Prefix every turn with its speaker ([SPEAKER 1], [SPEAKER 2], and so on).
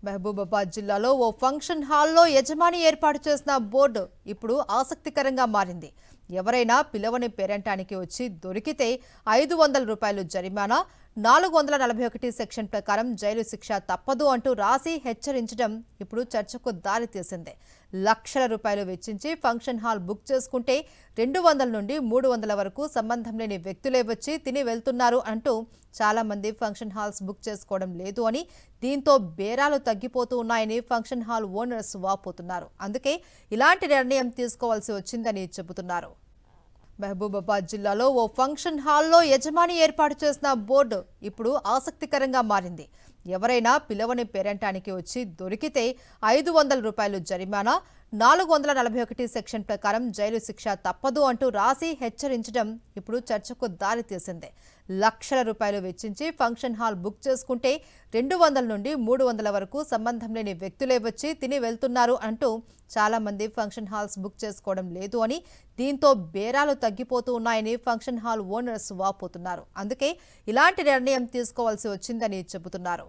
[SPEAKER 1] మహబూబాబాద్ జిల్లాలో ఓ ఫంక్షన్ హాల్లో యజమాని ఏర్పాటు చేసిన బోర్డు ఇప్పుడు ఆసక్తికరంగా మారింది. ఎవరైనా పిలవని పేరంటానికి వచ్చి దొరికితే 500 రూపాయలు జరిమానా, 441 సెక్షన్ ప్రకారం జైలు శిక్ష తప్పదు అంటూ రాసి హెచ్చరించడం ఇప్పుడు చర్చకు దారితీసింది. లక్షల రూపాయలు వెచ్చించి ఫంక్షన్ హాల్ బుక్ చేసుకుంటే 200 నుండి 300 వరకు సంబంధం లేని వ్యక్తులే వచ్చి తిని వెళ్తున్నారు అంటూ చాలా మంది ఫంక్షన్ హాల్స్ బుక్ చేసుకోవడం లేదు అని, దీంతో బేరాలు తగ్గిపోతూ ఉన్నాయని ఫంక్షన్ హాల్ ఓనర్స్ వాపోతున్నారు. అందుకే ఇలాంటి నిర్ణయం తీసుకోవాల్సి వచ్చిందని చెబుతున్నారు. మహబూబాబాద్ జిల్లాలో ఓ ఫంక్షన్ హాల్లో యజమాని ఏర్పాటు చేసిన బోర్డు ఇప్పుడు ఆసక్తికరంగా మారింది. ఎవరైనా పిలవని పేరంటానికి వచ్చి దొరికితే 500 రూపాయలు జరిమానా, 441 సెక్షన్ ప్రకారం జైలు శిక్ష తప్పదు అంటూ రాసి హెచ్చరించడం ఇప్పుడు చర్చకు దారితీసింది. లక్షల రూపాయలు వెచ్చించి ఫంక్షన్ హాల్ బుక్ చేసుకుంటే 200 నుండి 300 వరకు సంబంధం లేని వ్యక్తులే వచ్చి తిని వెళ్తున్నారు అంటూ చాలా మంది ఫంక్షన్ హాల్స్ బుక్ చేసుకోవడం లేదు అని, దీంతో బేరాలు తగ్గిపోతూ ఉన్నాయని ఫంక్షన్ హాల్ ఓనర్స్ వాపోతున్నారు. అందుకే ఇలాంటి నిర్ణయం తీసుకోవాల్సి వచ్చిందని చెబుతున్నారు.